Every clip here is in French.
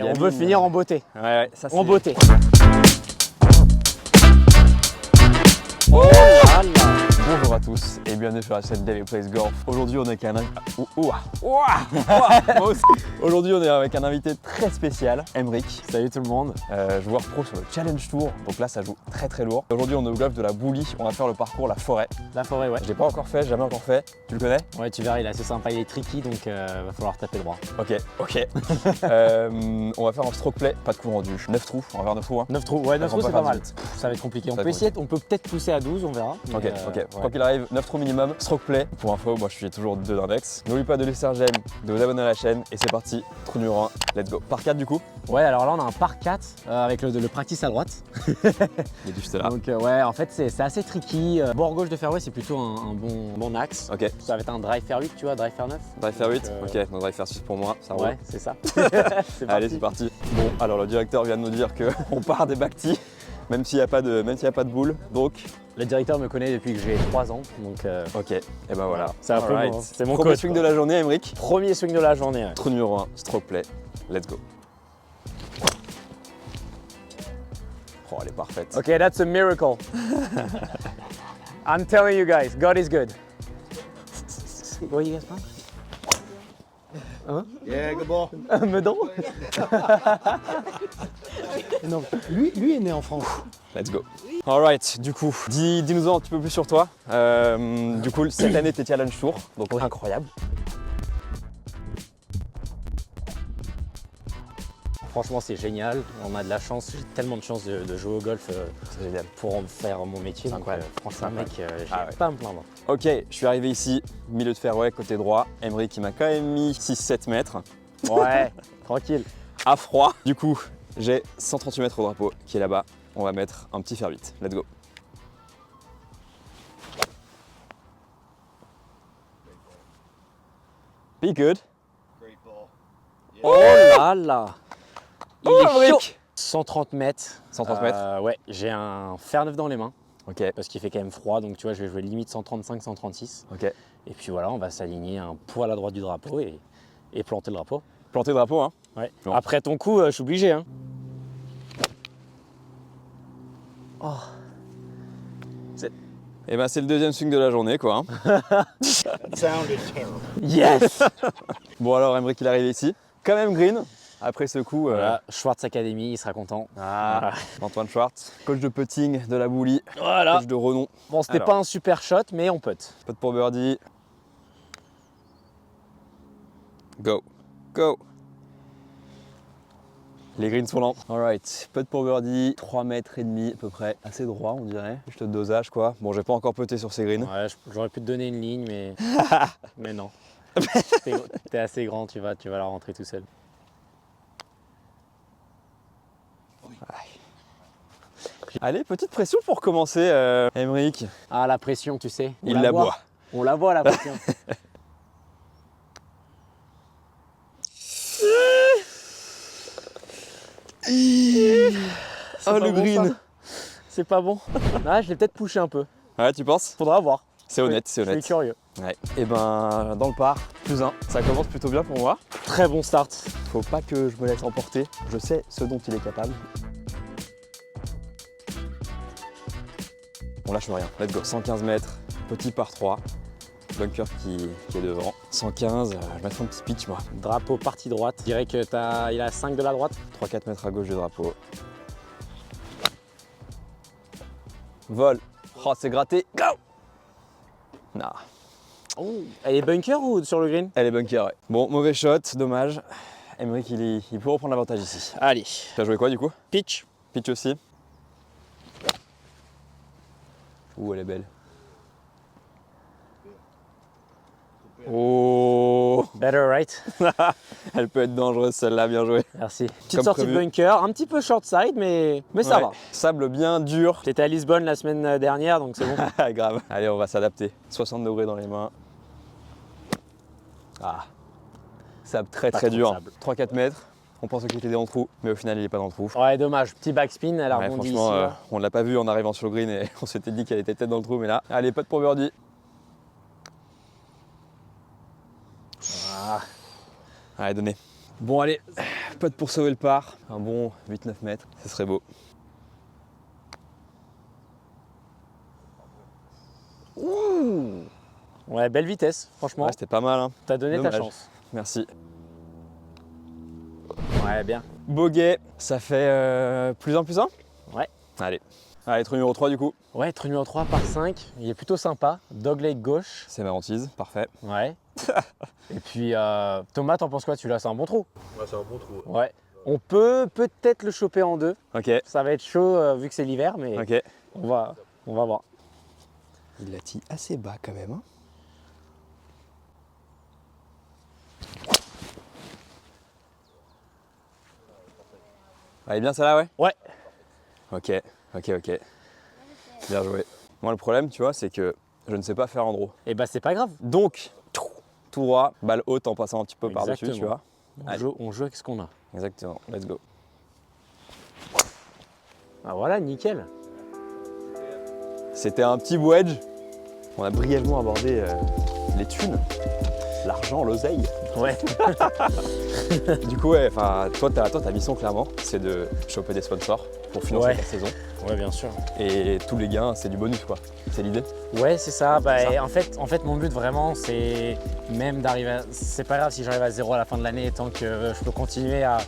Et on veut finir en beauté. Ouais, ça c'est... En beauté. Oh là là. Bonjour à tous et bienvenue sur la chaîne Daily Plays Golf. Aujourd'hui on est avec Aujourd'hui on est avec un invité très spécial, Emric. Salut tout le monde. Joueur pro sur le Challenge Tour, donc là ça joue très très lourd. Aujourd'hui on est au golf de la Boulie, on va faire le parcours La Forêt. La forêt, ouais. Je l'ai pas encore fait, jamais encore fait. Tu le connais? Ouais, tu verras, il est assez sympa, il est tricky, donc va falloir taper droit. Ok. On va faire un stroke play, pas de coup rendu. 9 trous, on va faire 9 trous. Hein. 9 trous, ouais, 9 on trous peut c'est faire pas mal. 18. Ça va être compliqué. On va peut être essayer, on peut peut-être pousser à 12, on verra. Ok, mais, ok. ouais. Quoi qu'il arrive, 9 trous minimum, stroke play. Pour info, moi je suis toujours 2 d'index. N'oublie pas de laisser un j'aime, de vous abonner à la chaîne et c'est parti. Trou numéro 1, let's go. Par 4 du coup. Ouais, alors là on a un par 4 avec le practice à droite. Il est juste là. Donc ouais, en fait c'est assez tricky. Bord gauche de fairway, c'est plutôt un bon axe. Ok. Ça va être un drive fair 8, tu vois, drive fair 9. Drive faire 8, Donc, ok, donc drive faire 6 pour moi, ça roule. Ouais, c'est ça. Allez, c'est parti. Bon, alors le directeur vient de nous dire qu'on part des back tees, même s'il n'y a pas de boule, donc... Le directeur me connaît depuis que j'ai 3 ans, donc Ok, et ben voilà. c'est un peu Alright. c'est mon Premier coach. swing quoi. de la journée, Emric. Premier swing de la journée. Ouais. Trou numéro 1, stroke play, let's go. Oh, elle est parfaite. Okay, that's a miracle. I'm telling you guys, God is good. What you guys playing? Hein? Yeah, good ball. Meudon? Non, lui est né en France. Let's go. Alright, du coup, dis-nous un petit peu plus sur toi. Du coup, cette année, t'es Challenge Tour, donc incroyable. Franchement, c'est génial. On a de la chance. J'ai tellement de chance de jouer au golf C'est génial. pour en faire mon métier. C'est Donc, incroyable. franchement, C'est mec, j'ai Ah ouais. pas à me plaindre. Ok, je suis arrivé ici, milieu de fairway, côté droit. Emric, il m'a quand même mis 6-7 mètres. Ouais, tranquille. À froid. Du coup, j'ai 138 mètres au drapeau qui est là-bas. On va mettre un petit fair 8. Let's go. Be good. Great ball. Oh là là. Il est Emric. chaud. 130 mètres. 130 mètres. Ouais, j'ai un fer 9 dans les mains. Ok, Parce qu'il fait quand même froid, donc tu vois, je vais jouer limite 135, 136. ok. Et puis voilà, on va s'aligner un poil à droite du drapeau et planter le drapeau. Planter drapeau, hein. Ouais. Bon. Après ton coup, je suis obligé. Hein. Et ben c'est le deuxième swing de la journée, quoi. Hein. Sounded terrible. Yes. Bon alors, Emric, il est arrivé ici. Quand même green. Après ce coup, Voilà, Schwartz Academy, il sera content. Ah, Antoine Schwartz, coach de putting de la Boulie, Voilà. coach de renom. Bon, c'était Alors. pas un super shot, mais on putt. Putt pour birdie. Go, go. Les greens sont lents. Alright, putt pour birdie, 3 mètres et demi à peu près, assez droit on dirait. Juste le dosage quoi. Bon, j'ai pas encore putté sur ces greens. Ouais, j'aurais pu te donner une ligne, mais, mais non. T'es assez grand, tu vas la rentrer tout seul. Allez, petite pression pour commencer, Emric. Ah, la pression, tu sais. On Il la boit. On la voit, la pression. Oh le green. C'est pas bon. Ah, je l'ai peut-être poussé un peu. Ouais, tu penses? Faudra voir. C'est honnête, c'est Je suis honnête. curieux. Ouais. Et ben, dans le par, plus 1. Ça commence plutôt bien pour moi. Très bon start. Faut pas que je me laisse emporter. Je sais ce dont il est capable. On lâche rien. Let's go. 115 mètres, petit par 3. Bunker qui est devant. 115, je vais mettre un petit pitch moi. Drapeau partie droite. Je dirais que il a 5 de la droite. 3-4 mètres à gauche du drapeau. Vol. Oh, c'est gratté. Go! Nah. Elle est bunker ou sur le green? Elle est bunker, ouais. Bon, mauvais shot, dommage. Emric, il peut reprendre l'avantage ici. Allez. Tu as joué quoi du coup? Pitch. Pitch aussi. Ouh, elle est belle. Oh! Better right. Elle peut être dangereuse celle-là, bien joué. Merci. Petite Comme sortie prévu. de bunker, un petit peu short side, mais ça Ouais. va. Sable bien dur. J'étais à Lisbonne la semaine dernière, donc c'est bon. Grave. Allez, on va s'adapter. 60 degrés dans les mains. Ah. Sable très Pas très trop dur. de sable. 3-4 mètres. On pensait qu'il était dans le trou, mais au final il est pas dans le trou. Ouais, dommage. Petit backspin, elle a Ouais, rebondi ici. franchement, là. on l'a pas vu en arrivant sur le green et on s'était dit qu'elle était peut-être dans le trou, mais là, allez, putt pour birdie. Ah. Allez, donnez. Bon, allez, Putt pour sauver le par. Un bon 8-9 mètres, ce serait beau. Ouh. Ouais, belle vitesse, franchement. Ouais, c'était pas mal. Hein. T'as donné Dommage. ta chance. Merci. Ouais, bien. Bogey, ça fait plus 1 plus 1. Ouais. Allez. Allez, trou numéro 3 du coup. Ouais, trou numéro 3 par 5. Il est plutôt sympa. Dogleg gauche. C'est ma hantise, parfait. Ouais. Et puis, Thomas, t'en penses quoi? Celui-là, c'est un bon trou. Ouais, c'est un bon trou. Ouais. On peut peut-être le choper en 2. Ok, Ça va être chaud vu que c'est l'hiver, mais ok. on va voir. Il l'a tiré assez bas quand même. Hein. Elle est bien celle-là, ouais? Ouais. Ok, ok, ok. Bien joué. Moi, le problème, tu vois, c'est que je ne sais pas faire en draw. Et bah, c'est pas grave. Donc, tout droit, balle haute en passant un petit peu par-dessus, tu Exactement. vois. On joue avec ce qu'on a. Exactement, let's go. Ah voilà, nickel. C'était un petit wedge. On a brièvement abordé les thunes, l'argent, l'oseille. Ouais. Du coup, ouais, toi, ta mission, clairement, c'est de choper des sponsors pour financer Ouais. ta saison. Ouais, bien sûr. Et tous les gains, c'est du bonus, quoi. C'est l'idée. Ouais, c'est ça. Bah, C'est ça. En fait, mon but vraiment, c'est même d'arriver à... C'est pas grave si j'arrive à 0 à la fin de l'année, tant que je peux continuer à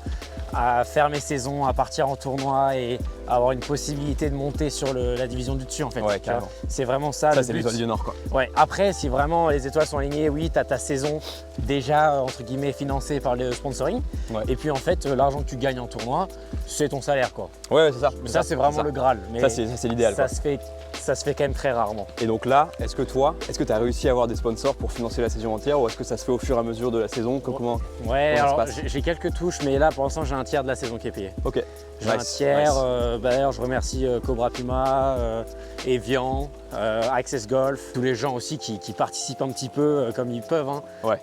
faire mes saisons, à partir en tournoi et avoir une possibilité de monter sur la division du dessus, en fait. Ouais, tu vois. carrément. C'est vraiment ça, Ça, le c'est but. l'étoile du Nord, quoi. Ouais. Après, si vraiment les étoiles sont alignées, oui, tu as ta saison déjà, entre guillemets, financée par le sponsoring. Ouais. Et puis, en fait, l'argent que tu gagnes en tournoi, c'est ton salaire, quoi. Ouais, c'est ça. Mais ça, c'est vraiment le Graal. Mais Ça, c'est l'idéal, quoi. ça se fait quand même très rarement. Et donc là, est-ce que tu as réussi à avoir des sponsors pour financer la saison entière ou est-ce que ça se fait au fur et à mesure de la saison? Comment Ouais, Comment ça se alors passe j'ai quelques touches, mais là pour l'instant j'ai un tiers de la saison qui est payé. Ok. J'ai un tiers, d'ailleurs je remercie Cobra Puma, Evian, Access Golf, tous les gens aussi qui participent un petit peu comme ils peuvent, hein. Ouais.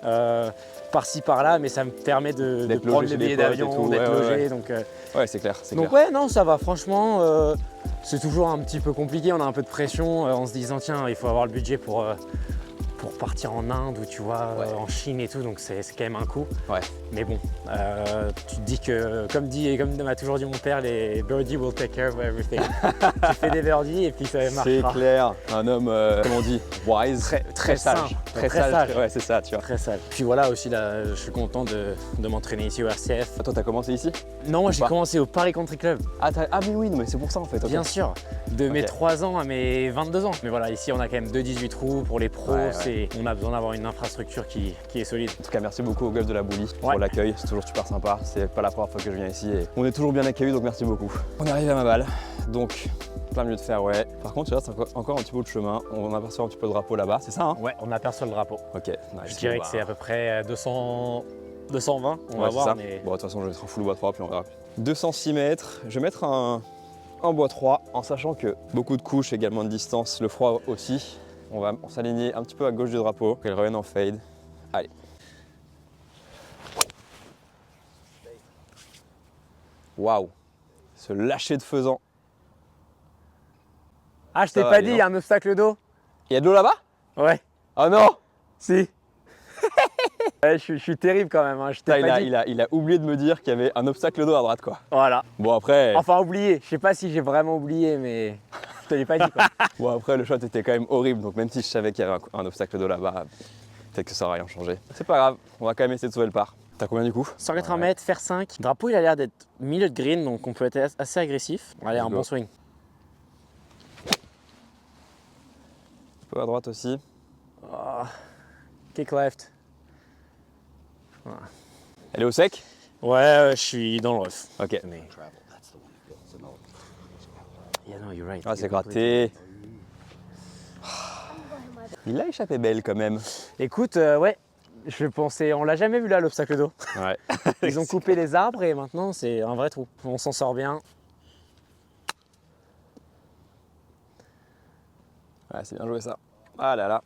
Par-ci par-là, mais ça me permet de D'être prendre logé les chez des billets potes et d'avion, tout, d'être ouais, logé. ouais. Donc, Ouais, c'est clair, c'est donc clair. ouais, non, ça va, franchement, c'est toujours un petit peu compliqué, on a un peu de pression en se disant tiens, il faut avoir le budget pour partir en Inde ou tu vois, Ouais. en Chine et tout, donc c'est quand même un coup. Ouais. Mais bon, tu te dis que, comme m'a toujours dit mon père, les birdies will take care of everything. Tu fais des birdies et puis ça C'est marchera. clair, un homme, comment on dit, wise, Très sage. sain, Très très sage. sage. Ouais, c'est ça, tu vois. Très sage. Puis voilà aussi, là, je suis content de m'entraîner ici au RCF. Toi, t'as commencé ici? Non, moi j'ai pas commencé au Paris Country Club, Ah, mais oui, mais c'est pour ça en fait. ok. bien sûr, de mes Ok. 3 ans à mes 22 ans. Mais voilà, ici on a quand même 2-18 trous pour les pros, Ouais. on a besoin d'avoir une infrastructure qui est solide. En tout cas, merci beaucoup au golf de la Boulie Ouais. pour l'accueil. C'est toujours super sympa. C'est pas la première fois que je viens ici et on est toujours bien accueillis, donc merci beaucoup. On arrive à ma balle, donc plein milieu de fairway. Par contre, tu vois, c'est encore un petit bout de chemin. On aperçoit un petit peu le drapeau là-bas, c'est ça, hein? Ouais, on aperçoit le drapeau. Ok, nice. Je dirais Bon, que c'est à peu près 220, on ouais, va c'est voir. ça. Mais... Bon, de toute façon, je vais être en full bois 3 puis on verra. 206 mètres. Je vais mettre un bois 3 en sachant que beaucoup de couches, également de distance, le froid aussi. On va s'aligner un petit peu à gauche du drapeau, qu'elle revienne en fade. Allez. Waouh, ce lâcher de faisan. Ah, je Ça t'ai va pas aller, dit, il non y a un obstacle d'eau? Il y a de l'eau là-bas? Ouais, Oh non! si. Ouais, je suis terrible quand même, hein. Je t'ai Putain, pas dit. il a oublié de me dire qu'il y avait un obstacle d'eau à droite, quoi. Voilà. Bon après, Enfin, oublié. Je sais pas si j'ai vraiment oublié, mais je te l'ai pas dit, quoi. le shot était quand même horrible, donc même si je savais qu'il y avait un obstacle d'eau là-bas, peut-être que ça n'aurait rien changé. C'est pas grave, on va quand même essayer de sauver le par. T'as combien du coup? 180 mètres, faire 5. Le drapeau, il a l'air d'être milieu de green, donc on peut être assez agressif. Allez, un Let's go. bon swing. Un peu à droite aussi. Oh. Kick left. Elle est au sec? Ouais, je suis dans le rough. Ok. Mais... Yeah, no, you're right. Ah, c'est You're gratté. Il l'a échappé belle quand même. Écoute, ouais, je pensais, on l'a jamais vu là, l'obstacle d'eau. Ouais. Ils ont coupé les arbres et maintenant c'est un vrai trou. On s'en sort bien. Ouais, c'est bien joué ça. Ah là là.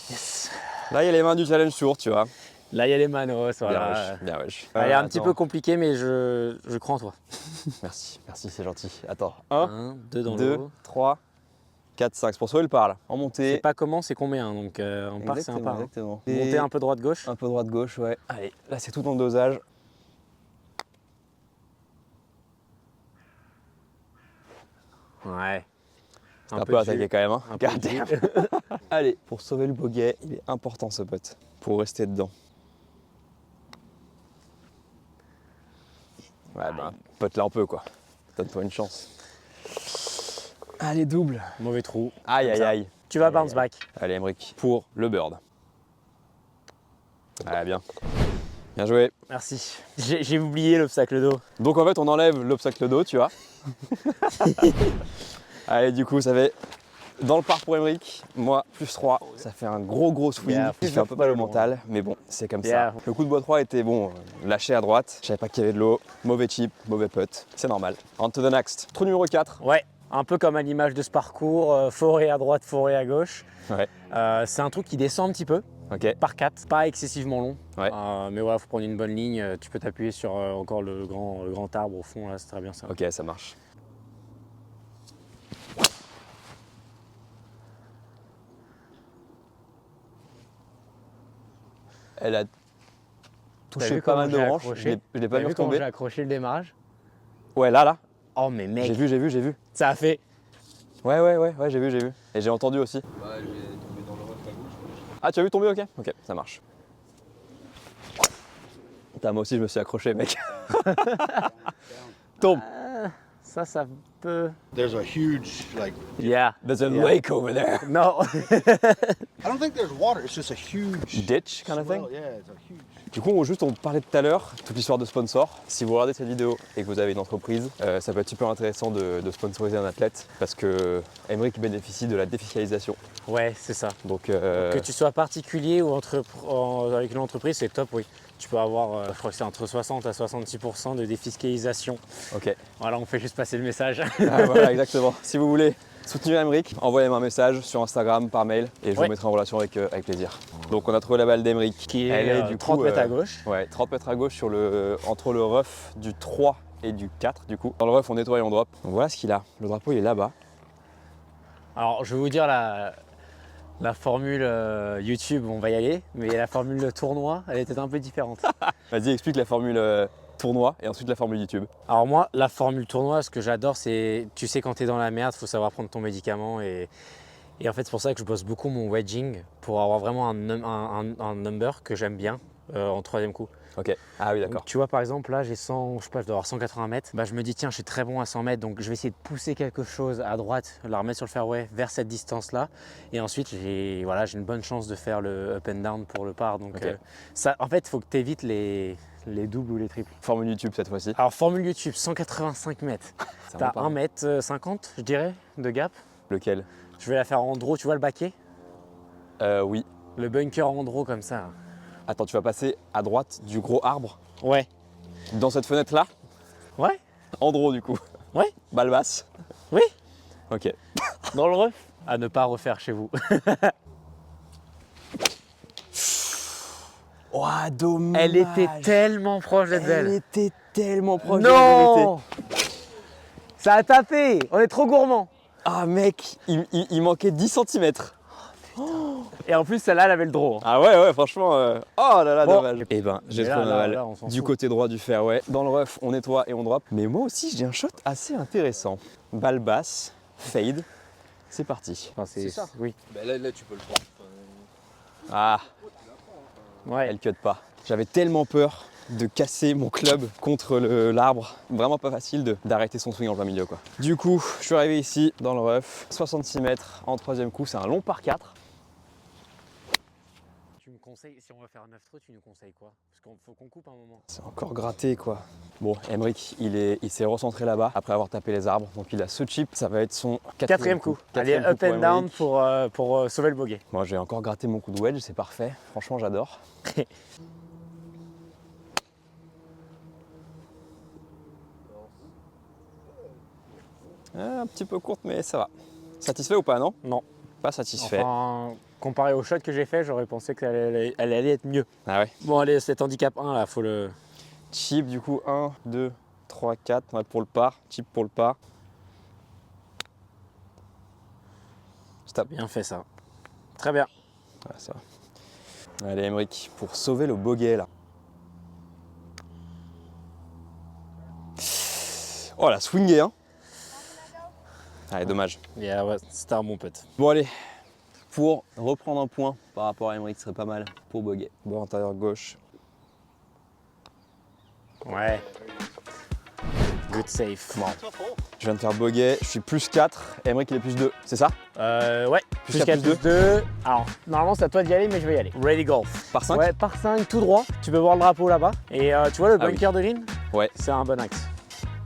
Yes. Là, il y a les mains du challenge tour, tu vois. Là, il y a les manos, Bien voilà. wesh, bien wesh. Elle est un petit Attends. peu compliqué, mais je crois en toi. Merci, c'est gentil. Attends. 1, 1, 2 dans 2, l'eau. 3, 4, 5. C'est pour sauver le par là. En montée. C'est pas comment, c'est combien. Donc en part, c'est un par. Hein. Exactement. Monter un peu droite-gauche. Un peu droite-gauche, ouais. Allez. Là, c'est tout dans le dosage. Ouais. Un peu attaqué quand même. Hein. Un peu God damn. Allez, pour sauver le bogey, il est important ce putt. Pour rester dedans. Ouais, ben, putt là on peut quoi. Donne-toi une chance. Allez, double. Mauvais trou. Aïe, aïe, ça. aïe. Tu vas bounce back. Allez, Emric, pour le bird. Ah, bien. Bien joué. Merci. J'ai oublié l'obstacle d'eau. Donc en fait, on enlève l'obstacle d'eau, tu vois. Allez, du coup, ça fait dans le par pour Emric. Moi, plus 3. Ça fait un gros swing. Yeah, qui fait un peu mal au mental, mais bon, c'est comme Yeah. ça. Le coup de bois 3 était bon, lâché à droite. Je savais pas qu'il y avait de l'eau. Mauvais chip, mauvais putt. C'est normal. On to the next. Trou numéro 4. Ouais, un peu comme à l'image de ce parcours, forêt à droite, forêt à gauche. Ouais. C'est un trou qui descend un petit peu, Ok. par 4, pas excessivement long. Ouais. Mais voilà, faut prendre une bonne ligne. Tu peux t'appuyer sur encore le grand arbre au fond, là, c'est très bien ça. Ok, ça marche. Elle a T'as touché vu pas comment mal de j'ai branches. accroché Je l'ai pas T'as vu vu comment retomber. j'ai accroché le démarrage? Ouais, là. Oh mais mec, J'ai vu. ça a fait. Ouais, j'ai vu. Et j'ai entendu aussi. Bah, j'ai tombé dans le rough à gauche. Ah, tu as vu tomber, ok. Ok, ça marche. Putain, moi aussi, je me suis accroché, mec. Tombe. Ça peut. There's a huge, like, Yeah. There's a Yeah. lake over there. Non. I don't think there's water, it's just a huge Ditch kind of thing. swell. Yeah, it's a huge. Du coup, on parlait tout à l'heure, toute l'histoire de sponsor. Si vous regardez cette vidéo et que vous avez une entreprise, ça peut être super intéressant de sponsoriser un athlète parce que Emric bénéficie de la défiscalisation. Ouais, c'est ça. Donc, Que tu sois particulier ou avec une entreprise, c'est top, oui. Tu peux avoir, je crois que c'est entre 60 à 66% de défiscalisation. ok. Voilà, on fait juste passer le message. Ah, voilà, exactement. Si vous voulez soutenir Emric, envoyez-moi un message sur Instagram, par mail, et je Ouais. vous mettrai en relation avec plaisir. Donc on a trouvé la balle d'Emric. Qui Elle est, du 30 coup, mètres à gauche. Ouais, 30 mètres à gauche entre le rough du 3 et du 4 du coup. Dans le rough, on nettoie et on drop. Donc voilà ce qu'il a. Le drapeau, il est là-bas. Alors, je vais vous dire la formule YouTube, on va y aller, mais la formule tournoi, elle était un peu différente. Vas-y, explique la formule tournoi et ensuite la formule YouTube. Alors moi, la formule tournoi, ce que j'adore, c'est, tu sais, quand tu es dans la merde, il faut savoir prendre ton médicament. Et en fait, c'est pour ça que je bosse beaucoup mon wedging, pour avoir vraiment un number que j'aime bien en troisième coup. Ok. Ah oui, d'accord. Donc, tu vois, par exemple, là, j'ai 100, je sais pas, je dois avoir 180 mètres. Bah, je me dis, tiens, je suis très bon à 100 mètres, donc je vais essayer de pousser quelque chose à droite, la remettre sur le fairway vers cette distance-là. Et ensuite, j'ai une bonne chance de faire le up and down pour le par. Donc, Ok. ça, en fait, il faut que tu évites les doubles ou les triples. Formule YouTube cette fois-ci. Alors, formule YouTube, 185 mètres. Ça T'as va pas. 1,50 m, je dirais, de gap. Lequel? Je vais la faire en draw, tu vois le baquet? Oui. Le bunker en draw comme ça. Attends, tu vas passer à droite du gros arbre Ouais. dans cette fenêtre-là? Ouais. En draw du coup. Ouais. Balle basse. Oui. Ok. Dans le rough. À ne pas refaire chez vous. Oh, dommage. Elle était tellement proche d'être Elle belle. était tellement proche de la Non. vérité. Ça a tapé. On est trop gourmand. Ah mec, il manquait 10 cm. Et en plus, celle-là, elle avait le draw. Ah ouais, franchement, oh là là, Bon. dommage. Eh ben, j'ai Mais là, trouvé ma là, balle là, on s'en du fout. côté droit du fairway. Dans le rough, on nettoie et on drop. Mais moi aussi, j'ai un shot assez intéressant. Balle basse, fade, c'est parti. Enfin, C'est ça. Oui. Bah là, tu peux le prendre. Ah, Ouais. elle cut pas. J'avais tellement peur de casser mon club contre l'arbre. Vraiment pas facile d'arrêter son swing en plein milieu quoi. Du coup, je suis arrivé ici dans le rough, 66 mètres en troisième coup, c'est un long par 4. Tu me conseilles, si on va faire 9 trous, tu nous conseilles quoi? Parce qu'il faut qu'on coupe un moment. C'est encore gratté quoi. Bon, Emric, il s'est recentré là-bas après avoir tapé les arbres. Donc il a ce chip, ça va être son Quatrième coup. Allez, Quatrième coup up and pour down Emric. pour sauver le bogey. Moi j'ai encore gratté mon coup de wedge, c'est parfait. Franchement, j'adore. Un petit peu courte, mais ça va. Satisfait ou pas, non? Non. Pas satisfait. Enfin, comparé au shot que j'ai fait, j'aurais pensé qu'elle allait être mieux. Ah ouais. Bon, allez, cet handicap 1 là, faut le. Chip du coup 1, 2, 3, 4. Ouais, pour le par. Chip pour le par. Stop. Bien fait ça. Très bien. Ouais, ça va. Allez, Emric, pour sauver le bogey là. Oh la swingé hein. Allez, dommage. Yeah, ouais, c'était un bon putt. Bon, allez. Pour reprendre un point par rapport à Emeric, ce serait pas mal pour bogey. Bon, intérieur gauche. Ouais. Good safe. Bon. Je viens de faire bogey, je suis plus 4, Emeric il est plus 2, c'est ça? Ouais, plus 4, 4, plus plus 2. Alors, normalement, c'est à toi d'y aller, mais je vais y aller. Ready golf. Par 5? Ouais, par 5, tout droit. Tu peux voir le drapeau là-bas. Et tu vois le Ah oui. bunker de green? Ouais. C'est un bon axe.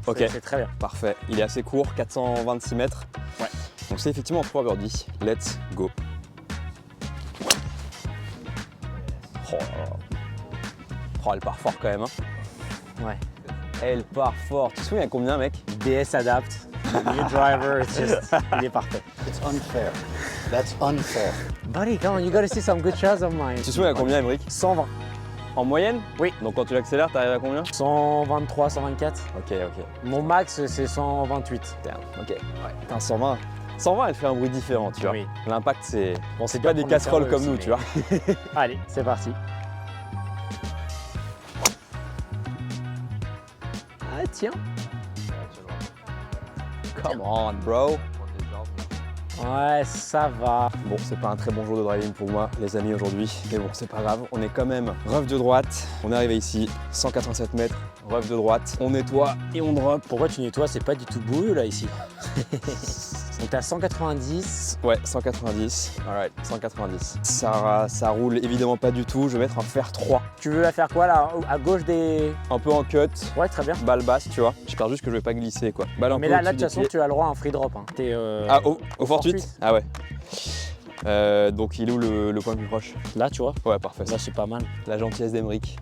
Ok. C'est très bien. Parfait. Il est assez court, 426 mètres. Ouais. Donc c'est effectivement 3 birdies. Let's go. Oh là là. Oh, elle part fort quand même. Hein. Ouais. Elle part fort. Tu te souviens combien, mec? DS Adapt. Le new driver, il est parfait. It's unfair. That's unfair. Buddy, come on, you gotta see some good shots of mine. Tu te souviens combien, Emeric? 120. En moyenne? Oui. Donc quand tu l'accélères, t'arrives à combien? 123, 124. Ok, ok. Mon max, c'est 128. Damn, ok. Ouais. Putain, 120. 120, elle fait un bruit différent, tu vois. Oui. L'impact, c'est. Bon, c'est dur pas des pour le casseroles cerveau comme nous, aussi, tu vois. Allez, c'est parti. Ah, tiens. Come on, bro. Ouais, ça va. Bon, c'est pas un très bon jour de driving pour moi, les amis, aujourd'hui. Mais bon, c'est pas grave. On est quand même rough de droite. On est arrivé ici, 187 mètres, rough de droite. On nettoie et on drop. Pourquoi tu nettoies? C'est pas du tout boueux là ici. Donc t'as 190. Ouais, 190. Alright, 190. Ça roule évidemment pas du tout. Je vais mettre un fer 3. Tu veux la faire quoi là? À gauche des. Un peu en cut. Ouais, très bien. Balle basse, tu vois. J'espère juste que je vais pas glisser, quoi. Balle un Mais peu là, au-dessus de toute des façon, pieds. tu as le droit à un free drop. Hein. T'es, Ah, au fortuite. fortuite. Ah ouais. Donc il est où le point le plus proche? Là, tu vois. Ouais, parfait. Là, c'est pas mal. La gentillesse d'Emeric.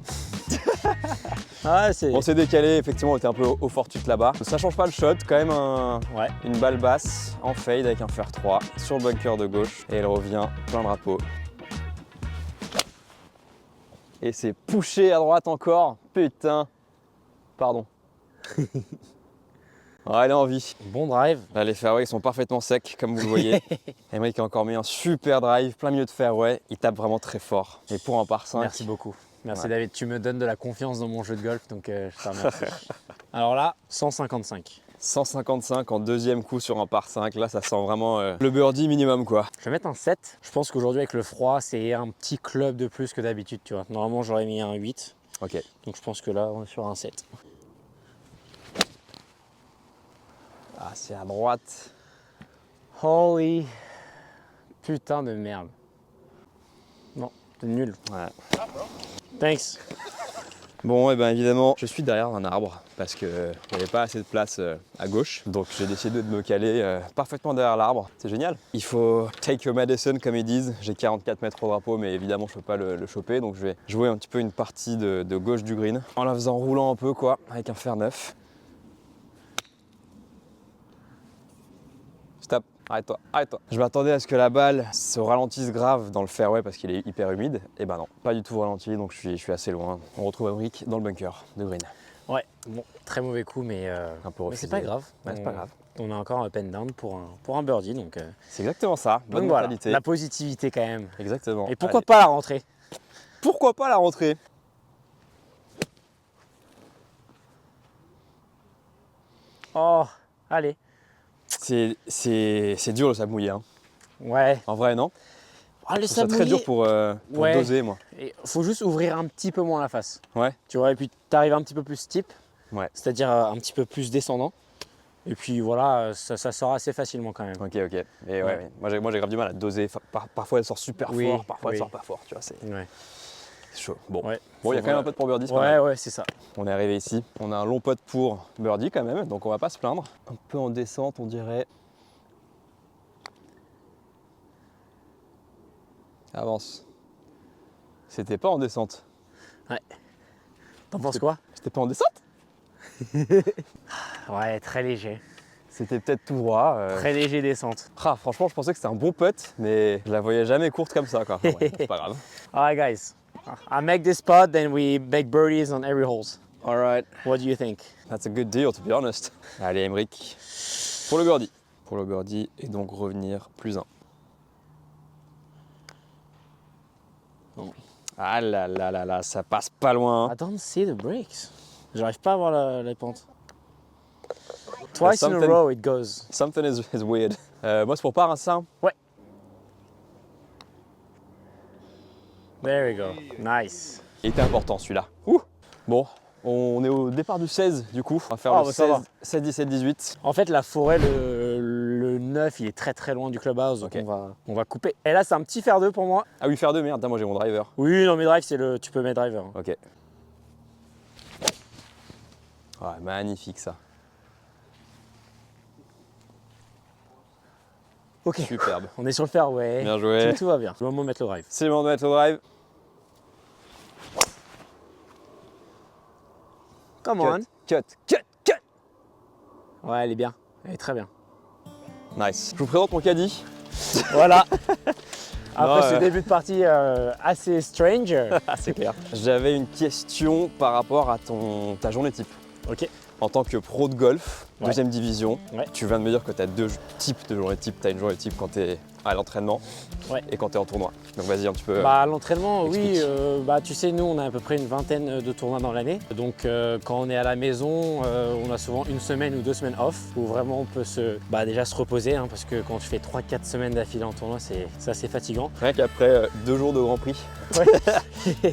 Ah, c'est. On s'est décalé, effectivement, on était un peu au fortuite là-bas. Ça change pas le shot, quand même Ouais. une balle basse en fade avec un fer 3 sur le bunker de gauche et elle revient plein drapeau. Et c'est pushé à droite encore. Putain. Pardon. Ah, elle est en vie. Bon drive. Là, les fairways sont parfaitement secs, comme vous le voyez. Emeric a encore mis un super drive, plein milieu de fairway. Il tape vraiment très fort. Et pour un par 5. Merci beaucoup. Merci Ouais. David, tu me donnes de la confiance dans mon jeu de golf, donc je te remercie. Alors là, 155. 155 en deuxième coup sur un par 5. Là, ça sent vraiment le birdie minimum, quoi. Je vais mettre un 7. Je pense qu'aujourd'hui, avec le froid, c'est un petit club de plus que d'habitude, tu vois. Normalement, j'aurais mis un 8. Ok. Donc je pense que là, on est sur un 7. Ah, c'est à droite. Holy putain de merde. Non, c'est nul. Ouais. Thanks. Bon, et bien évidemment, je suis derrière un arbre parce qu'il n'y avait pas assez de place à gauche. Donc j'ai décidé de me caler parfaitement derrière l'arbre. C'est génial. Il faut take your medicine, comme ils disent. J'ai 44 mètres au drapeau, mais évidemment, je ne peux pas le choper. Donc je vais jouer un petit peu une partie de gauche du green en la faisant roulant un peu, quoi, avec un fer 9. Stop. Arrête-toi, arrête-toi. Je m'attendais à ce que la balle se ralentisse grave dans le fairway parce qu'il est hyper humide. Et ben non, pas du tout ralenti, donc je suis assez loin. On retrouve Emeric dans le bunker de green. Ouais, bon, très mauvais coup, mais, Un peu mais refusé. c'est pas grave. Ouais, c'est pas grave. On a encore un pen down pour un birdie, donc C'est exactement ça, bonne donc voilà, mentalité. la positivité quand même. Exactement. Et pourquoi Allez. pas la rentrée? Pourquoi pas la rentrée? Oh, allez. C'est dur le sable mouillé, hein. Ouais. En vrai, non? Ah, le Je trouve ça sable très mouillé, dur pour ouais. doser, moi. il faut juste ouvrir un petit peu moins la face. Ouais. Tu vois, et puis t'arrives un petit peu plus steep, Ouais. c'est-à-dire un petit peu plus descendant. Et puis voilà, ça sort assez facilement quand même. Ok, ok. Et ouais, Ouais. ouais. Moi j'ai grave du mal à doser. Parfois elle sort super Oui, fort, parfois oui. elle sort pas fort, tu vois, c'est Ouais. chaud. Bon, Ouais. bon, il y a Faut quand même un voir. peu de pour birdie, c'est pas mal. Ouais, ouais, c'est ça. On est arrivé ici, on a un long putt pour birdie quand même, donc on va pas se plaindre. Un peu en descente, on dirait. Avance. C'était pas en descente. T'en penses quoi? C'était pas en descente? Ouais, très léger. C'était peut-être tout droit. Très léger descente. Ah, franchement, je pensais que c'était un bon putt, mais je la voyais jamais courte comme ça, quoi. Enfin, ouais, c'est pas grave. Alright guys, I make this putt, then we make birdies on every holes. Alright, What do you think? that's a good deal, to be honest. Allez, Emeric, pour le birdie. Pour le birdie, et donc revenir plus 1. Bon. Ah là là là là, ça passe pas loin. I don't see the breaks. J'arrive pas à voir les pentes. Twice in a something- row it goes. Something is weird. Moi, c'est pour part, hein, ça. Ouais. There we go. Nice. Il était important celui-là. Ouh. Bon, on est au départ du 16 du coup. On va faire Ah, le bah, ça 16, va. 16, 17, 18. En fait, la forêt, le 9, il est très très loin du clubhouse, donc Ok. on va couper. Et là, c'est un petit fer 2 pour moi. Ah oui, faire 2, merde, moi j'ai mon driver. Oui, non, mais drive, tu peux mettre driver. Ok. Ouais, magnifique ça. Ok. Superbe. On est sur le fairway. Bien joué. Tout va bien. C'est le moment de mettre le drive. C'est le moment de mettre le drive. Come on. Cut, cut, cut. Ouais, elle est bien. Elle est très bien. Nice. Je vous présente mon caddie. Voilà. Après Non, ce début de partie assez strange. Ah, c'est clair. J'avais une question par rapport à ta journée type. Ok. En tant que pro de golf, Ouais. deuxième division, Ouais. tu viens de me dire que tu as deux types de journées type. Tu as une journée type quand tu es à l'entraînement Ouais. et quand tu es en tournoi. Donc vas-y un petit peu. Bah, l'entraînement, oui, explique. tu sais, nous on a à peu près une vingtaine de tournois dans l'année. Donc quand on est à la maison, on a souvent une semaine ou 2 semaines off où vraiment on peut déjà se reposer hein, parce que quand tu fais 3-4 semaines d'affilée en tournoi, c'est assez fatigant. Rien qu'après 2 jours de Grand Prix, Ouais.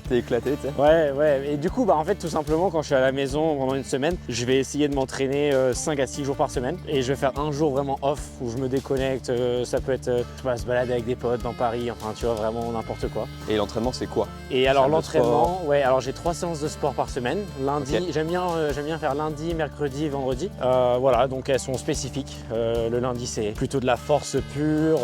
t'es éclaté, tu sais. Ouais. Et du coup, en fait, tout simplement, quand je suis à la maison pendant une semaine, je vais essayer de m'entraîner 5 à 6 jours par semaine. Et je vais faire un jour vraiment off où je me déconnecte. Ça peut être, se balader avec des potes dans Paris, enfin, tu vois, vraiment n'importe quoi. Et l'entraînement, c'est quoi? Et alors Salle de l'entraînement, ouais, alors j'ai 3 séances de sport par semaine. Lundi, Ok. j'aime bien faire lundi, mercredi, vendredi. Voilà, donc elles sont spécifiques. Le lundi c'est plutôt de la force pure.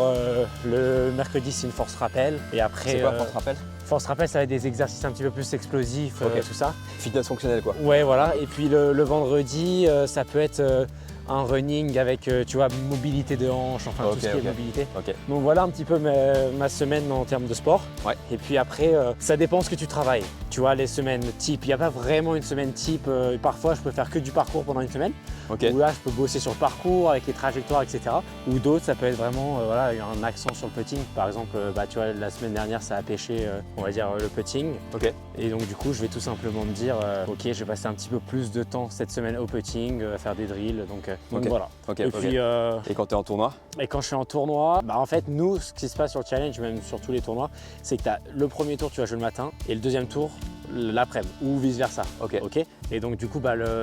Le mercredi c'est une force rappel. Et après, C'est quoi, force rappel? force rappel, ça va être des exercices un petit peu plus explosifs, Ok. tout ça. Fitness fonctionnel, quoi. Ouais, voilà. Et puis le vendredi, ça peut être un running avec, tu vois, mobilité de hanche, enfin Ok, tout ce qui ok. est mobilité. Ok. Donc voilà un petit peu ma semaine en termes de sport. Ouais. Et puis après, ça dépend ce que tu travailles. Tu vois, les semaines type, il n'y a pas vraiment une semaine type. Parfois, je peux faire que du parcours pendant une semaine. Ok. Où là, je peux bosser sur le parcours avec les trajectoires, etc. Ou d'autres, ça peut être vraiment voilà, un accent sur le putting. Par exemple, tu vois, la semaine dernière, ça a pêché, on va dire, le putting. Ok. Et donc, du coup, je vais tout simplement me dire, ok, je vais passer un petit peu plus de temps cette semaine au putting, à faire des drills. Donc Ok. voilà. Ok, Et ok. puis, Et quand t'es en tournoi? et quand je suis en tournoi, en fait, nous, ce qui se passe sur le challenge, même sur tous les tournois, c'est que tu as le premier tour, tu vas jouer le matin, et le deuxième tour, l'après-midi, ou vice-versa. Ok. Ok. Et donc, du coup,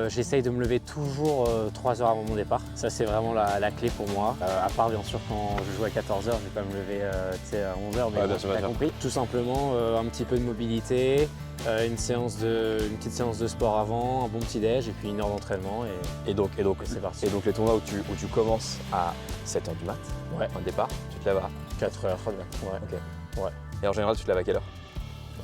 j'essaye de me lever toujours 3 heures avant mon départ. Ça, c'est vraiment la clé pour moi. À part, bien sûr, quand je joue à 14 heures, je vais pas me lever à 11 heures, mais Ouais, bon, bien sûr, t'as bien sûr. compris. Tout simplement, un petit peu de mobilité, une petite séance de sport avant, un bon petit déj, et puis 1 heure d'entraînement, Et donc, et c'est parti. et donc les tournois où tu commences à 7h du mat, Ouais. au départ, tu te lèves à. 4 heures, ouais. Ok. Et en général, tu te lèves à quelle heure?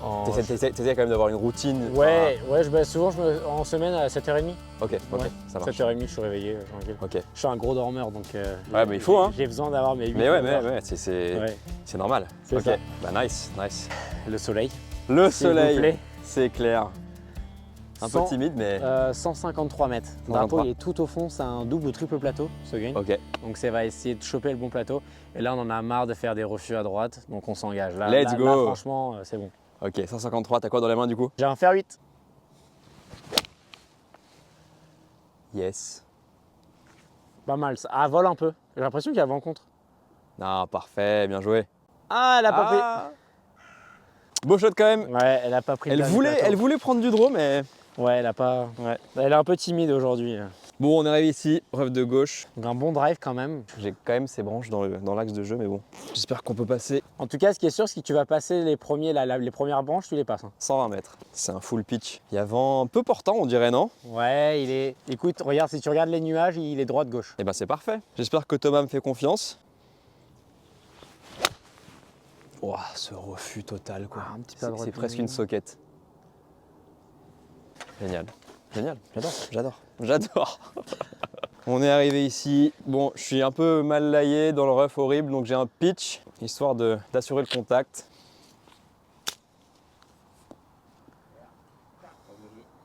En- T'essaies quand même d'avoir une routine. Ouais, souvent en semaine à 7h30. Ok, ok, Ouais. ça marche. 7h30, je suis réveillé, tranquille. Ok. Je suis un gros dormeur, donc Ouais, mais il faut, hein. j'ai besoin d'avoir mes 8 Mais ouais, heures. c'est Ouais, normal. c'est Ok. ça. Bah nice, nice. Le soleil, Le s'il vous soleil, plaît. c'est clair. Un peu 100, timide, mais. 153 mètres. Le 153. drapeau il est tout au fond, c'est un double ou triple plateau, ce game. Ok. Donc ça va essayer de choper le bon plateau. Et là, on en a marre de faire des refus à droite, donc on s'engage. Là, Let's go. là, franchement, c'est bon. Ok, 153, t'as quoi dans les mains du coup? J'ai un fer 8. Yes. Pas mal. Ça vole un peu. J'ai l'impression qu'il y a vent contre. Non, parfait, bien joué. Ah, elle a pas Beau shot quand même. pris. Ouais, elle a pas pris le Elle dernier voulait, plateau. elle voulait prendre du draw, mais. Ouais, elle a pas. Ouais. Elle est un peu timide aujourd'hui. Bon, on est arrivé ici, preuve de gauche. Donc un bon drive quand même. J'ai quand même ces branches dans l'axe de jeu, mais bon. J'espère qu'on peut passer En tout cas, ce qui est sûr, c'est que tu vas passer les premières branches, tu les passes. hein. 120 mètres. C'est un full pitch. Il y a vent un peu portant, on dirait, non? Ouais, il est. Écoute, regarde, si tu regardes les nuages, il est droite-gauche. Eh ben c'est parfait. J'espère que Thomas me fait confiance. Ouah, ce refus total quoi. Ah, un petit peu à droite C'est du presque milieu. une soquette. Génial. Génial. J'adore. On est arrivé ici. Bon, je suis un peu mal laillé dans le rough horrible, donc j'ai un pitch, histoire d'assurer le contact.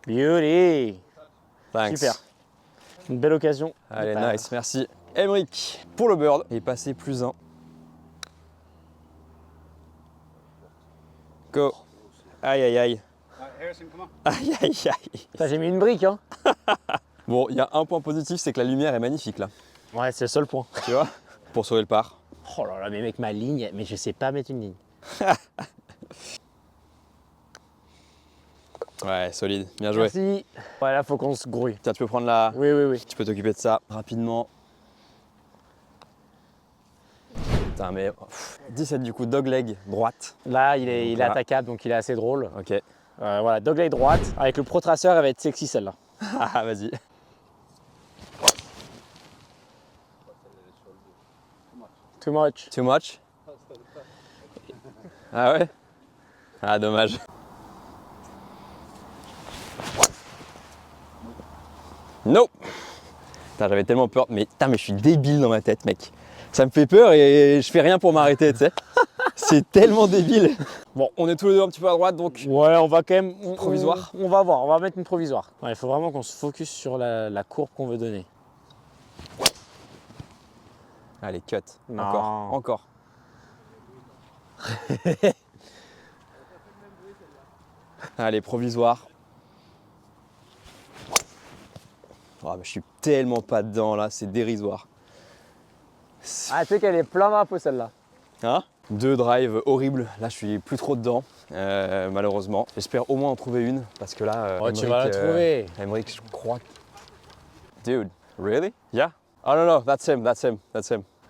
Beauty. Thanks. Super. Une belle occasion. Allez, Bah, nice, merci. Emric pour le bird. Il est passé plus un. Go. Aïe aïe aïe. Harrison, come on. Aïe aïe aïe. putain, j'ai mis une brique, hein. Bon, il y a un point positif, c'est que la lumière est magnifique là. Ouais, c'est le seul point. Tu vois? Pour sauver le par. Oh là là, mais mec, ma ligne, mais je sais pas mettre une ligne. Ouais, solide. Bien joué. Merci. Ouais, là, faut qu'on se grouille. Tiens, tu peux prendre la... Oui, oui, oui. Tu peux t'occuper de ça rapidement. Putain, mais... 17 du coup, dogleg, droite. Là, il est là. attaquable, donc il est assez drôle. Ok. Voilà, dogleg droite. Avec le protraceur, elle va être sexy celle-là. Ah, vas-y. Too much. Too much? Ah ouais? Ah, dommage. No! Putain, j'avais tellement peur. Mais putain, mais je suis débile dans ma tête, mec. Ça me fait peur et je fais rien pour m'arrêter, tu sais. C'est tellement débile. Bon, on est tous les deux un petit peu à droite, donc... Ouais, on va quand même... Provisoire. On va voir, on va mettre une provisoire. Ouais, il faut vraiment qu'on se focus sur la courbe qu'on veut donner. Allez, cut. Non. Encore. Allez, provisoire. Oh, mais je suis tellement pas dedans là, c'est dérisoire. Ah, tu sais qu'elle est plein drapeau celle-là. Hein? Deux drives horribles, là je suis plus trop dedans, malheureusement. J'espère au moins en trouver une, parce que là, Oh, tu vas la trouver. Emmerich, je crois que... Dude, really? Yeah? Oh no, no, that's him.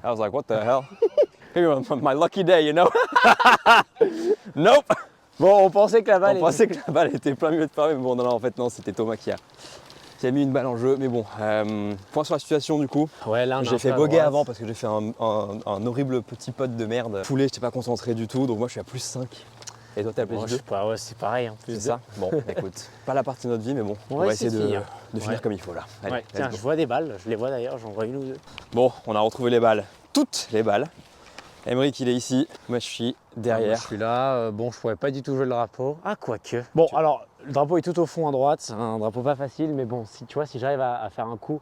I was like, what the hell? Here on my lucky day, you know? Nope! Bon, on pensait que la balle On pensait que la balle était plein milieu de pavé, mais bon, non, en fait, non, c'était Thomas qui a mis une balle en jeu. Mais bon, point sur la situation du coup. Ouais, là, j'ai fait bogey avant parce que j'ai fait un horrible petit pote de merde. Foulé, j'étais pas concentré du tout, donc moi je suis à plus 5. Et toi t'es à plus 2? Je sais pas, ouais, c'est pareil. En plus c'est ça? Bon, écoute, pas la partie de notre vie, mais bon, on va essayer de finir comme il faut là. Allez, ouais, tiens, je vois des balles, je les vois d'ailleurs, j'en vois une ou deux. Bon, on a retrouvé les balles, toutes les balles. Emmerich il est ici, moi je suis derrière. Moi, je suis là, bon, je pourrais pas du tout jouer le drapeau. Ah, quoique. Bon, alors, le drapeau est tout au fond à droite, c'est un drapeau pas facile, mais bon, si tu vois, si j'arrive à faire un coup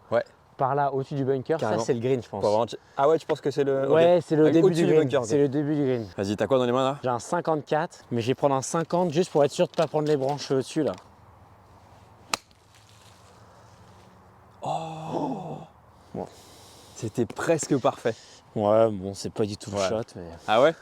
par là, au-dessus du bunker, carrément. ça c'est le green, je pense. Ah ouais, tu penses que c'est le... Ouais, okay. c'est le début du green. Bunker, okay. C'est le début du green. Vas-y, t'as quoi dans les mains là? J'ai un 54, mais je vais prendre un 50 juste pour être sûr de pas prendre les branches au-dessus là. Oh bon. C'était presque parfait. Ouais, bon, c'est pas du tout le shot, mais... Ah ouais?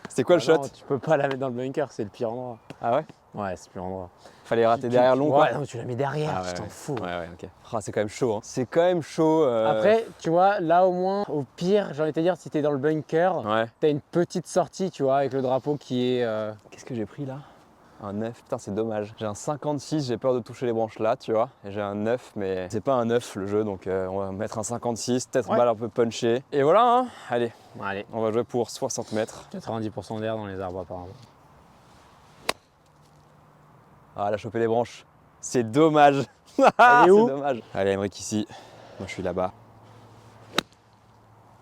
C'était quoi le shot? Non, tu peux pas la mettre dans le bunker, c'est le pire endroit. Ah ouais? Ouais, c'est le pire endroit. Fallait rater derrière long quoi? Ouais, non, tu la mets derrière, tu t'en fous. Ouais, ok. Ah, c'est quand même chaud, hein. C'est quand même chaud. Après, tu vois, là au moins, au pire, j'ai envie de te dire, si t'es dans le bunker, t'as une petite sortie, tu vois, avec le drapeau qui est... Qu'est-ce que j'ai pris là? Un 9, putain c'est dommage. J'ai un 56, j'ai peur de toucher les branches là, tu vois. Et j'ai un 9, mais c'est pas un 9 le jeu, donc on va mettre un 56, peut-être balle un peu punchée. Et voilà, hein. Allez, on va jouer pour 60 mètres. 90% d'air dans les arbres apparemment. Ah, elle a chopé les branches. C'est dommage. Elle est où? C'est dommage. Allez, Emmerich ici. Moi je suis là-bas.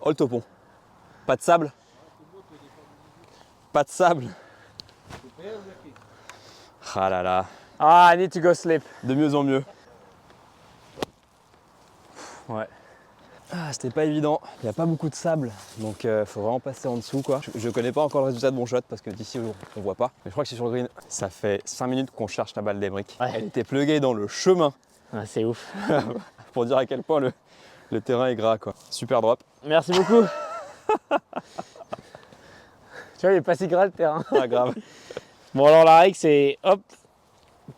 Oh le topon. Pas de sable? Pas de sable? Ah là là. Ah, I need to go sleep. De mieux en mieux. Ouais. Ah, c'était pas évident. Il n'y a pas beaucoup de sable, donc faut vraiment passer en dessous quoi. Je connais pas encore le résultat de mon shot parce que d'ici on voit pas. Mais je crois que c'est sur le green. Ça fait 5 minutes qu'on cherche la balle d'Emmerich. Ouais. Elle était pluguée dans le chemin. Ah, c'est ouf. Pour dire à quel point le terrain est gras quoi. Super drop. Merci beaucoup. Tu vois, il est pas si gras le terrain. Pas grave. Bon, alors la règle, c'est hop,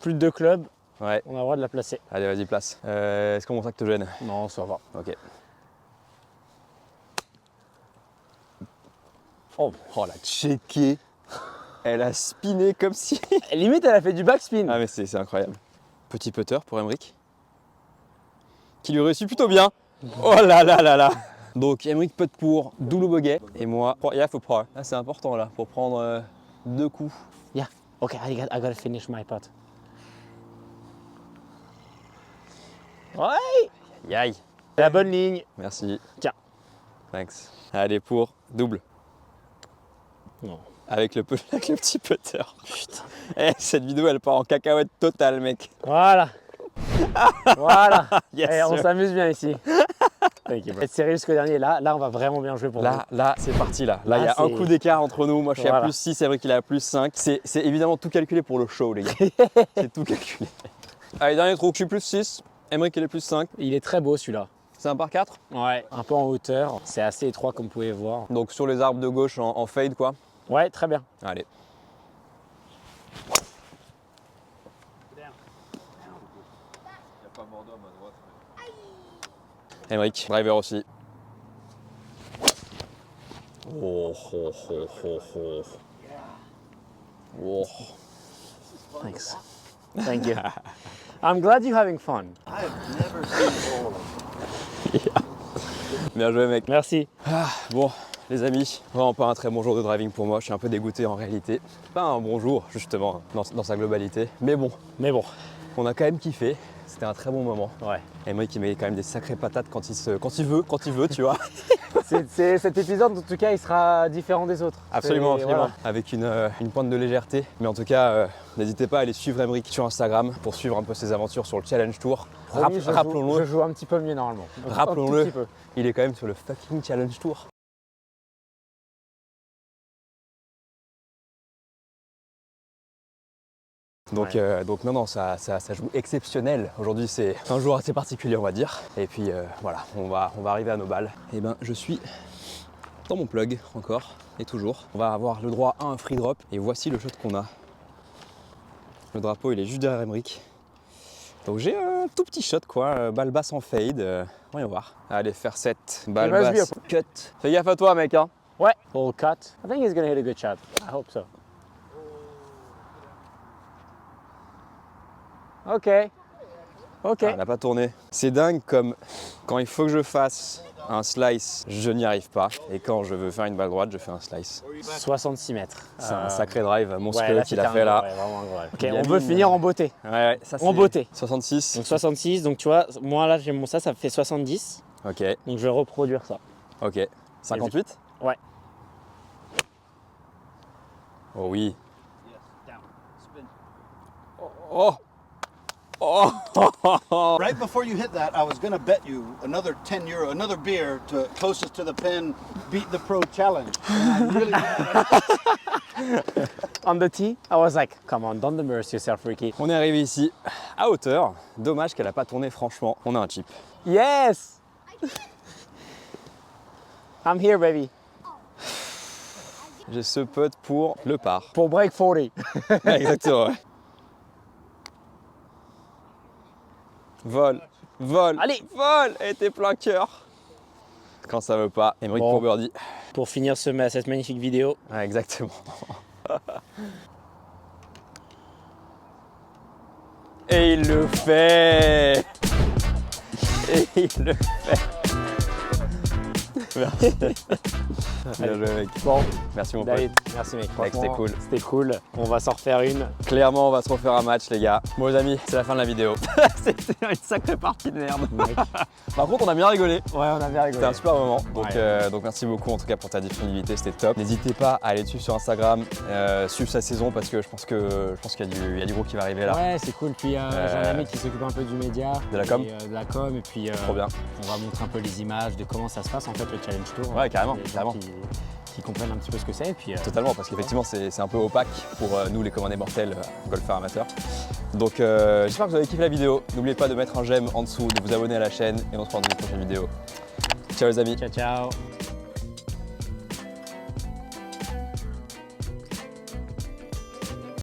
plus de 2 clubs. Ouais. On a le droit de la placer. Allez, vas-y, place. Est-ce que mon sac te gêne? Non, ça va. Ok. Oh, la checké. Elle a spiné comme si... limite, elle a fait du backspin. Ah mais c'est incroyable. Petit putter pour Emmerich. Qui lui réussit plutôt bien. Oh là là là là. Donc Emmerich putt pour double bogey. Et moi, il faut par. Ah, c'est important là, pour prendre 2 coups. Yeah, ok, I gotta finish my putt. Ouais. Aïe. C'est la bonne ligne. Merci. Tiens. Thanks. Allez pour double. Non. Avec le petit putter. Putain. Eh, cette vidéo elle part en cacahuète totale mec. Voilà. Voilà. Yes, on s'amuse bien ici. Être sérieux jusqu'au dernier, là on va vraiment bien jouer pour vous. Là c'est parti là. Là il y a un coup d'écart entre nous. Moi je suis à plus 6, c'est vrai qu'il est à plus 5. C'est évidemment tout calculé pour le show les gars. C'est tout calculé. Allez, dernier trou, je suis plus 6. Emric, il est plus 5. Il est très beau celui-là. C'est un par 4. Ouais, un peu en hauteur. C'est assez étroit comme vous pouvez voir. Donc sur les arbres de gauche en fade quoi. Ouais, très bien. Allez. Emric, driver aussi. Oh, oh, oh, oh, oh. Oh. Thanks. Thank you. I'm glad you're having fun. I have never seen all of them. Bien joué mec. Merci. Bon les amis, vraiment pas un très bon jour de driving pour moi, je suis un peu dégoûté en réalité. Pas un bon jour justement dans sa globalité, mais bon, on a quand même kiffé, c'était un très bon moment. Ouais. Emric il met quand même des sacrées patates quand il veut, tu vois. Cet épisode, en tout cas, il sera différent des autres. Absolument, C'est- absolument. voilà. Avec une pointe de légèreté. Mais en tout cas, n'hésitez pas à aller suivre Emric sur Instagram pour suivre un peu ses aventures sur le Challenge Tour. Promis, je Rappelons-le, joue un petit peu mieux normalement. Un Rappelons-le. tout petit peu. il est quand même sur le fucking Challenge Tour. Donc, non, ça joue exceptionnel. Aujourd'hui, c'est un jour assez particulier, on va dire. Et puis voilà, on va arriver à nos balles. Et ben, je suis dans mon plug encore et toujours. On va avoir le droit à un free drop. Et voici le shot qu'on a. Le drapeau, il est juste derrière Emric. Donc j'ai un tout petit shot quoi, balle basse en fade. Voyons voir. Allez, faire 7, balle Il va se basse, cut. Fais gaffe à toi, mec. Hein. Ouais. Full cut. I think he's gonna hit a good shot. I hope so. Ok. Ok. Ah, elle n'a pas tourné. C'est dingue comme quand il faut que je fasse un slice, je n'y arrive pas. Et quand je veux faire une balle droite, je fais un slice. 66 mètres. C'est un sacré drive monstrueux là, qu'il a c'était fait là. ouais, vraiment incroyable. Ok, Il a on mis veut une- finir en beauté. Ouais, ça En beauté. 66. Donc 66, donc tu vois, moi là j'ai mon ça fait 70. Ok, Donc je vais reproduire ça. ok. 58. Ouais. Oh oui. Down. Spin. Oh. Oh. Right before you hit that, I was going to bet you another 10 euro, another beer to closest to the pin, beat the pro challenge. And I really On the tee, I was like, come on, don't embarrass yourself, Ricky. On est arrivé ici à hauteur. Dommage qu'elle n'a pas tourné franchement. On a un chip. Yes! I'm here, baby. J'ai ce putt pour le par. Pour break 40. Exactement. Ouais. Vol, vol, Allez. vol. Et t'es plein cœur. Quand ça veut pas. Emric Bon. pour birdie. Pour finir cette magnifique vidéo. Ouais, exactement. Et il le fait. Et il le fait. Merci. Bien joué mec. Bon, Merci mon pote. David, merci mec. Mec, c'était Franchement, cool. C'était cool. On va s'en refaire une. Clairement, on va se refaire un match, les gars. Bon, les amis, c'est la fin de la vidéo. C'était une sacrée partie de merde. Mec. Par contre, on a bien rigolé. Ouais, on a bien rigolé. C'était un super moment. Donc, Ouais. donc merci beaucoup en tout cas pour ta disponibilité, c'était top. N'hésitez pas à aller dessus sur Instagram, suivre sa saison parce que je pense qu'il y a du gros qui va arriver là. Ouais, c'est cool. Puis j'ai un ami qui s'occupe un peu du média. De la com. De la com. Et puis Trop bien. on va montrer un peu les images de comment ça se passe en fait le Challenge Tour. Ouais, carrément, Les gens carrément. qui comprennent un petit peu ce que c'est. Et puis Totalement, parce qu'effectivement c'est un peu opaque pour nous les commandés mortels golfeurs amateurs. Donc j'espère que vous avez kiffé la vidéo. N'oubliez pas de mettre un j'aime en dessous, de vous abonner à la chaîne et on se revoit dans une prochaine vidéo. Ciao les amis. ciao, ciao.